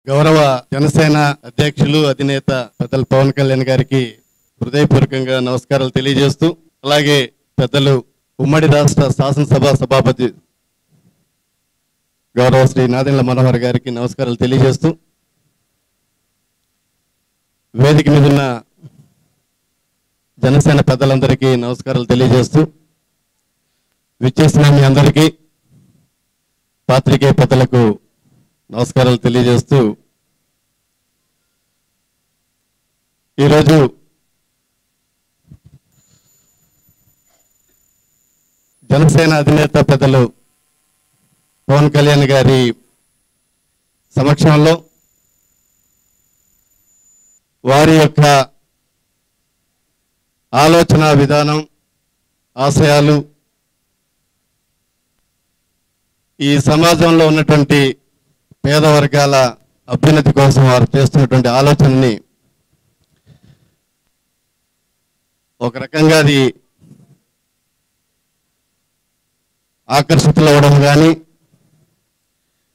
గౌరవ జనసేన అధ్యక్షులు అధినేత పెద్దలు పవన్ కళ్యాణ్ గారికి హృదయపూర్వకంగా నమస్కారాలు తెలియజేస్తూ, అలాగే పెద్దలు ఉమ్మడి రాష్ట్ర శాసనసభ సభాపతి గౌరవ శ్రీ నాదెండ్ల మనోహర్ గారికి నమస్కారాలు తెలియజేస్తూ, వేదిక మీద ఉన్న జనసేన పెద్దలందరికీ నమస్కారాలు తెలియజేస్తూ, విచ్చేసిన మీ అందరికీ పాత్రికేయ పెద్దలకు నమస్కారాలు తెలియజేస్తూ, ఈరోజు జనసేన అధినేత పెద్దలు పవన్ కళ్యాణ్ గారి సమక్షంలో వారి యొక్క ఆలోచన విధానం, ఆశయాలు, ఈ సమాజంలో ఉన్నటువంటి పేద వర్గాల అభ్యున్నతి కోసం వారు చేస్తున్నటువంటి ఆలోచనని ఒక రకంగా అది ఆకర్షితులవ్వడం కానీ,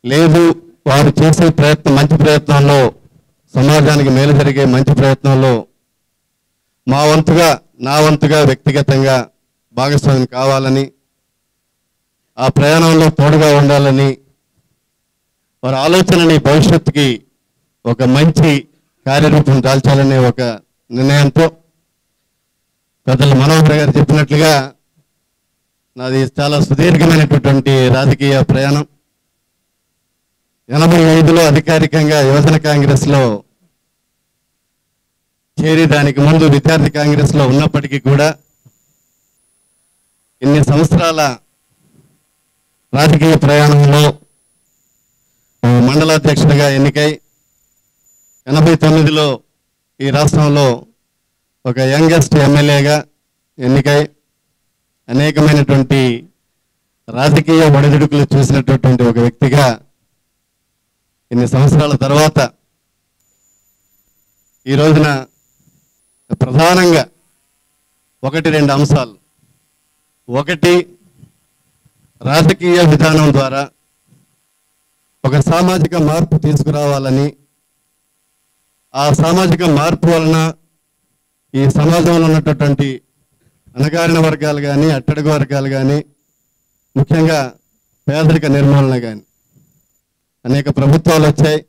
లేదు వారు చేసే ప్రయత్నం మంచి ప్రయత్నంలో, సమాజానికి మేలు జరిగే మంచి ప్రయత్నంలో మా వంతుగా, నా వంతుగా వ్యక్తిగతంగా భాగస్వామ్యం కావాలని, ఆ ప్రయాణంలో తోడుగా ఉండాలని, వారి ఆలోచనని భవిష్యత్తుకి ఒక మంచి కార్యరూపం దాల్చాలనే ఒక నిర్ణయంతో పెద్దలు మనోహర్ గారు చెప్పినట్లుగా నాది చాలా సుదీర్ఘమైనటువంటి రాజకీయ ప్రయాణం. 85లో అధికారికంగా యువజన కాంగ్రెస్లో చేరి, దానికి ముందు విద్యార్థి కాంగ్రెస్లో ఉన్నప్పటికీ కూడా ఇన్ని సంవత్సరాల రాజకీయ ప్రయాణంలో మండలాధ్యక్షుడిగా ఎన్నికై 89లో ఈ రాష్ట్రంలో ఒక యంగెస్ట్ ఎమ్మెల్యేగా ఎన్నికై అనేకమైనటువంటి రాజకీయ ఒడిదుడుకులు చూసినటువంటి ఒక వ్యక్తిగా ఇన్ని సంవత్సరాల తర్వాత ఈ రోజున ప్రధానంగా 1-2 అంశాలు. ఒకటి, రాజకీయ విధానం ద్వారా ఒక సామాజిక మార్పు తీసుకురావాలని, ఆ సామాజిక మార్పు వలన ఈ సమాజంలో ఉన్నటువంటి అణగారిన వర్గాలు కానీ, అట్టడుగు వర్గాలు కానీ, ముఖ్యంగా పేదరిక నిర్మూలన కానీ అనేక ప్రభుత్వాలు వచ్చాయి.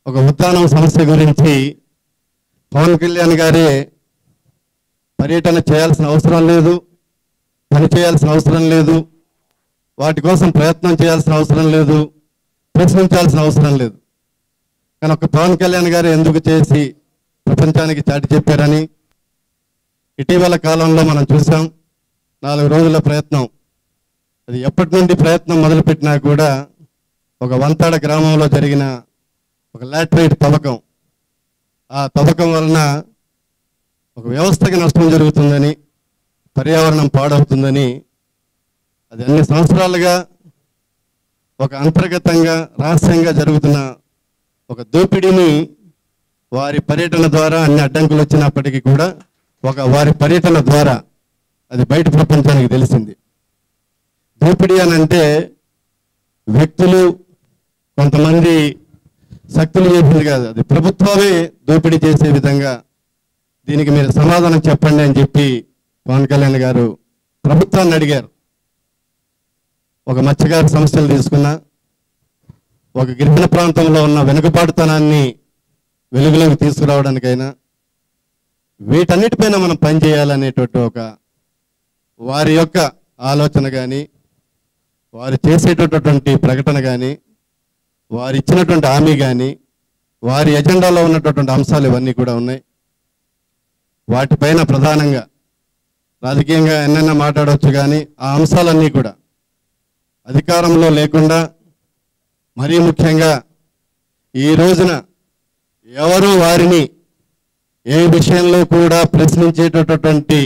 ఒక ఉద్దానం సమస్య గురించి పవన్ కళ్యాణ్ గారే పర్యటన చేయాల్సిన అవసరం లేదు, పని చేయాల్సిన అవసరం లేదు, వాటి కోసం ప్రయత్నం చేయాల్సిన అవసరం లేదు, ప్రశ్నించాల్సిన అవసరం లేదు. కానీ ఒక పవన్ కళ్యాణ్ గారు ఎందుకు చేసి ప్రపంచానికి చాటి చెప్పారని ఇటీవల కాలంలో మనం చూసాం. 4 రోజుల ప్రయత్నం, అది ఎప్పటి నుండి ప్రయత్నం మొదలుపెట్టినా కూడా ఒక వంతాడ గ్రామంలో జరిగిన ఒక లాటరైట్ తవ్వకం, ఆ తవ్వకం వలన ఒక వ్యవస్థకి నష్టం జరుగుతుందని, పర్యావరణం పాడవుతుందని, అది అన్ని సంవత్సరాలుగా ఒక అంతర్గతంగా రహస్యంగా జరుగుతున్న ఒక దోపిడీని వారి పర్యటన ద్వారా అన్ని అడ్డంకులు వచ్చినప్పటికీ కూడా వారి పర్యటన ద్వారా అది బయట ప్రపంచానికి తెలిసింది. దోపిడీ అని అంటే వ్యక్తులు, కొంతమంది శక్తులు చేసింది కాదు, అది ప్రభుత్వమే దోపిడీ చేసే విధంగా దీనికి మీరు సమాధానం చెప్పండి అని చెప్పి పవన్ కళ్యాణ్ గారు ప్రభుత్వాన్ని అడిగారు. ఒక మత్స్యకారు సమస్యలు తీసుకున్నా, ఒక గిరిజన ప్రాంతంలో ఉన్న వెనుకబాటుతనాన్ని వెలుగులోకి తీసుకురావడానికైనా, వీటన్నిటిపైన మనం పనిచేయాలనేటువంటి ఒక వారి యొక్క ఆలోచన కానీ, వారు చేసేటటువంటి ప్రకటన కానీ, వారు ఇచ్చినటువంటి హామీ కానీ, వారి ఎజెండాలో ఉన్నటువంటి అంశాలు ఇవన్నీ కూడా ఉన్నాయి. వాటిపైన ప్రధానంగా రాజకీయంగా ఎన్నైనా మాట్లాడవచ్చు, కానీ ఆ అంశాలన్నీ కూడా అధికారంలో లేకుండా, మరీ ముఖ్యంగా ఈ రోజున ఎవరు వారిని ఏ విషయంలో కూడా ప్రశ్నించేటటువంటి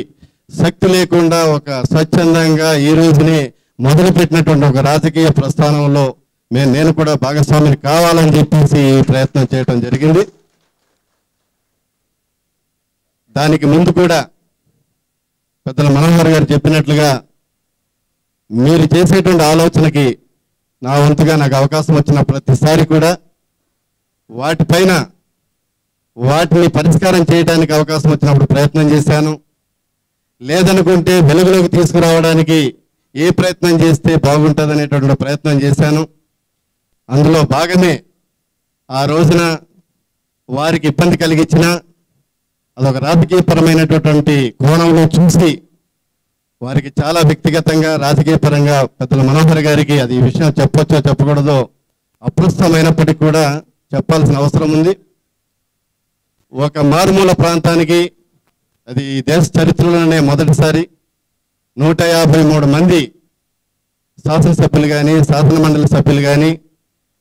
శక్తి లేకుండా ఒక స్వచ్ఛందంగా ఈ రోజునే మొదలుపెట్టినటువంటి ఒక రాజకీయ ప్రస్థానంలో నేను కూడా భాగస్వామిని కావాలని చెప్పేసి ఈ ప్రయత్నం చేయడం జరిగింది. దానికి ముందు కూడా పెద్దల మనోహర్ గారు చెప్పినట్లుగా మీరు చేసేటువంటి ఆలోచనకి నా వంతుగా నాకు అవకాశం వచ్చిన ప్రతిసారి కూడా వాటిపైన వాటిని పరిష్కారం చేయడానికి అవకాశం వచ్చినప్పుడు ప్రయత్నం చేశాను. లేదనుకుంటే వెలుగులోకి తీసుకురావడానికి ఏ ప్రయత్నం చేస్తే బాగుంటుందనేటువంటి ప్రయత్నం చేశాను. అందులో భాగమే ఆ రోజున వారికి ఇబ్బంది కలిగించిన అదొక రాజకీయపరమైనటువంటి కోణంలో చూసి వారికి చాలా వ్యక్తిగతంగా రాజకీయపరంగా పెద్దల మనోహర్ గారికి అది ఈ విషయం చెప్పొచ్చో చెప్పకూడదో అప్రస్తుతమైనప్పటికీ కూడా చెప్పాల్సిన అవసరం ఉంది. ఒక మారుమూల ప్రాంతానికి అది దేశ చరిత్రలోనే మొదటిసారి 153 మంది శాసనసభ్యులు కానీ, శాసనమండలి సభ్యులు కానీ,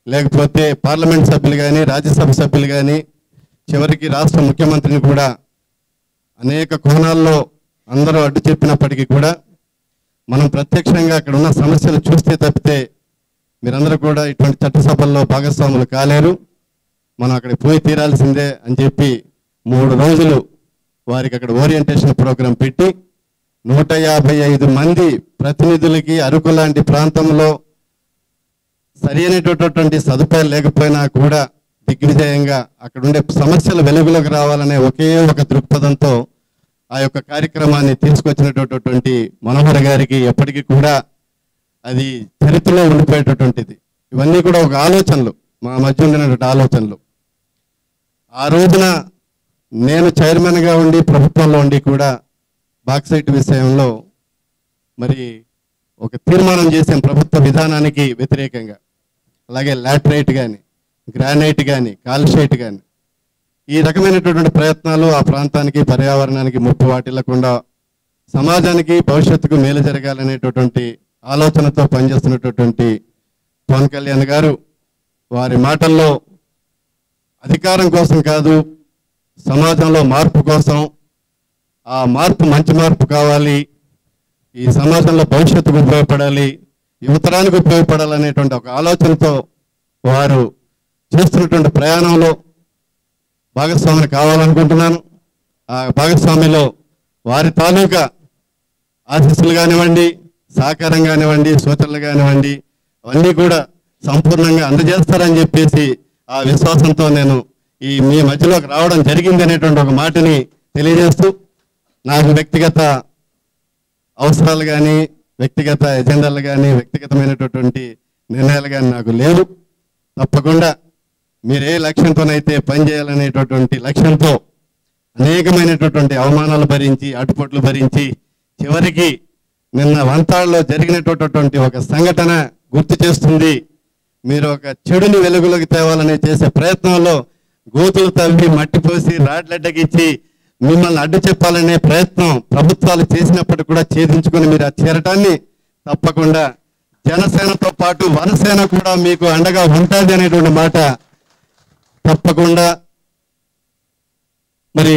లేకపోతే పార్లమెంట్ సభ్యులు కానీ, రాజ్యసభ సభ్యులు కానీ, చివరికి రాష్ట్ర ముఖ్యమంత్రిని కూడా అనేక కోణాల్లో అందరూ అడ్డు చెప్పినప్పటికీ కూడా మనం ప్రత్యక్షంగా అక్కడ ఉన్న సమస్యలు చూస్తే తప్పితే మీరందరూ కూడా ఇటువంటి చట్టసభల్లో భాగస్వాములు కాలేరు. మనం అక్కడికి పోయి తీరాల్సిందే అని చెప్పి 3 రోజులు వారికి అక్కడ ఓరియంటేషన్ ప్రోగ్రాం పెట్టి 155 మంది ప్రతినిధులకి అరకు లాంటి ప్రాంతంలో సరైనటువంటి సదుపాయాలు లేకపోయినా కూడా దిగ్విజయంగా అక్కడ ఉండే సమస్యలు వెలుగులోకి రావాలనే ఒకే ఒక దృక్పథంతో ఆ యొక్క కార్యక్రమాన్ని తీసుకొచ్చినటువంటి మనోహర్ గారికి ఎప్పటికీ కూడా అది చరిత్రలో ఉండిపోయేటటువంటిది. ఇవన్నీ కూడా ఒక ఆలోచనలు, మా మధ్య ఉండినటువంటి ఆలోచనలు. ఆ రోజున నేను చైర్మన్గా ఉండి ప్రభుత్వంలో ఉండి కూడా బాక్సైట్ విషయంలో మరి ఒక తీర్మానం చేసాం ప్రభుత్వ విధానానికి వ్యతిరేకంగా. అలాగే లాటరైట్ కానీ, గ్రానైట్ కానీ, కాల్షైట్ కానీ, ఈ రకమైనటువంటి ప్రయత్నాలు ఆ ప్రాంతానికి, పర్యావరణానికి ముప్పు వాటిల్లకుండా సమాజానికి భవిష్యత్తుకు మేలు జరగాలనేటటువంటి ఆలోచనతో పనిచేస్తున్నటువంటి పవన్ కళ్యాణ్ గారు వారి మాటల్లో అధికారం కోసం కాదు, సమాజంలో మార్పు కోసం, ఆ మార్పు మంచి మార్పు కావాలి, ఈ సమాజంలో భవిష్యత్తుకు ఉపయోగపడాలి, యువతరానికి ఉపయోగపడాలనేటువంటి ఒక ఆలోచనతో వారు చేస్తున్నటువంటి ప్రయాణంలో భాగస్వామిని కావాలనుకుంటున్నాను. ఆ భాగస్వామిలో వారి తాలూకా ఆశీస్సులు కానివ్వండి, సహకారం కానివ్వండి, సూచనలు కానివ్వండి, అవన్నీ కూడా సంపూర్ణంగా అందజేస్తారని చెప్పేసి ఆ విశ్వాసంతో నేను ఈ మీ మధ్యలోకి రావడం జరిగింది అనేటువంటి ఒక మాటని తెలియజేస్తూ, నాకు వ్యక్తిగత అవసరాలు కానీ, వ్యక్తిగత ఎజెండాలు కానీ, వ్యక్తిగతమైనటువంటి నిర్ణయాలు కానీ నాకు లేవు. తప్పకుండా మీరు ఏ లక్ష్యంతోనైతే పనిచేయాలనేటటువంటి లక్ష్యంతో అనేకమైనటువంటి అవమానాలు భరించి, అటుపట్లు భరించి, చివరికి నిన్న వంతాళ్ళలో జరిగినటువంటి ఒక సంఘటన గుర్తు చేస్తుంది. మీరు ఒక చెడుని వెలుగులోకి తేవాలని చేసే ప్రయత్నంలో గోతులు తవ్వి మట్టిపోసి రాడ్లడ్డగిచ్చి మిమ్మల్ని అడ్డు చెప్పాలనే ప్రయత్నం ప్రభుత్వాలు చేసినప్పటికీ కూడా ఛేదించుకొని మీరు ఆ చేరటాన్ని తప్పకుండా జనసేనతో పాటు వనసేన కూడా మీకు అండగా ఉంటుంది అనేటువంటి మాట తప్పకుండా మరి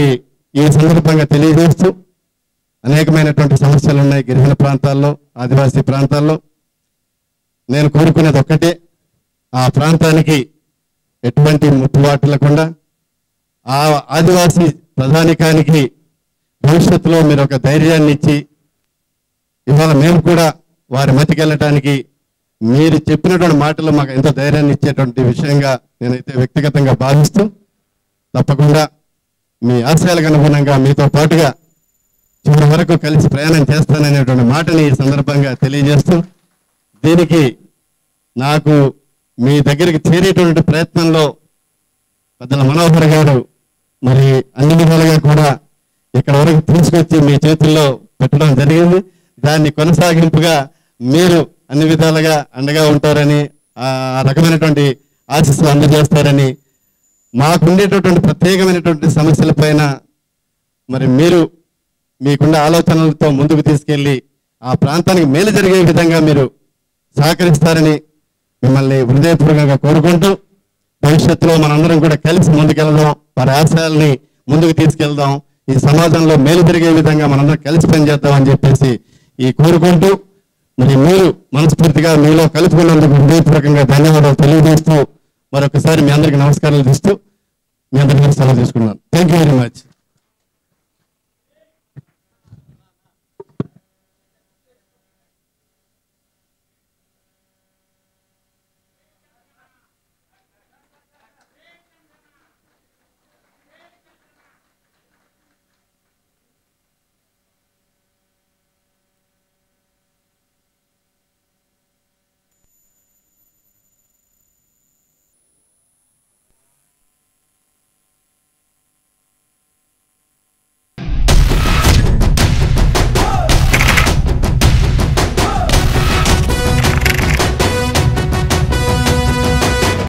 ఈ సందర్భంగా తెలియజేస్తూ, అనేకమైనటువంటి సమస్యలు ఉన్నాయి గిరిజన ప్రాంతాల్లో, ఆదివాసీ ప్రాంతాల్లో. నేను కోరుకునేది ఒక్కటే, ఆ ప్రాంతానికి ఎటువంటి ముప్పు వాటిల్లకుండా ఆ ఆదివాసీ ప్రధానికానికి భవిష్యత్తులో మీరు ఒక ధైర్యాన్ని ఇచ్చి, ఇవాళ మేము కూడా వారి మతికి వెళ్ళటానికి మీరు చెప్పినటువంటి మాటలు మాకు ఎంతో ధైర్యాన్ని ఇచ్చేటువంటి విషయంగా నేనైతే వ్యక్తిగతంగా భావిస్తూ, తప్పకుండా మీ ఆశయాలకు అనుగుణంగా మీతో పాటుగా చివరి వరకు కలిసి ప్రయాణం చేస్తాననేటువంటి మాటని ఈ సందర్భంగా తెలియజేస్తూ, దీనికి నాకు మీ దగ్గరికి చేరేటువంటి ప్రయత్నంలో పెద్దల మనోహర్ గారు మరి అన్ని విధాలుగా కూడా ఇక్కడ వరకు తీసుకొచ్చి మీ చేతుల్లో పెట్టడం జరిగింది. దాన్ని కొనసాగింపుగా మీరు అన్ని విధాలుగా అండగా ఉంటారని, ఆ రకమైనటువంటి ఆశీస్సులు అందజేస్తారని, మాకుండేటటువంటి ప్రత్యేకమైనటువంటి సమస్యలపైన మరి మీరు మీకున్న ఆలోచనలతో ముందుకు తీసుకెళ్ళి ఆ ప్రాంతానికి మేలు జరిగే విధంగా మీరు సహకరిస్తారని మిమ్మల్ని హృదయపూర్వకంగా కోరుకుంటూ, భవిష్యత్తులో మనందరం కూడా కలిసి ముందుకెళ్దాం, వారి ఆశయాల్ని ముందుకు తీసుకెళ్దాం, ఈ సమాజంలో మేలు జరిగే విధంగా మనందరం కలిసి పనిచేద్దాం అని చెప్పేసి ఈ కోరుకుంటూ, మరి మీరు మనస్ఫూర్తిగా మీలో కలుపుకున్నందుకు హృదయపూర్వకంగా ధన్యవాదాలు తెలియజేస్తూ, మరొకసారి మీ అందరికీ నమస్కారాలు ఇస్తూ మీ అందరికీ సెలవు తీసుకున్నాను. Thank you very much.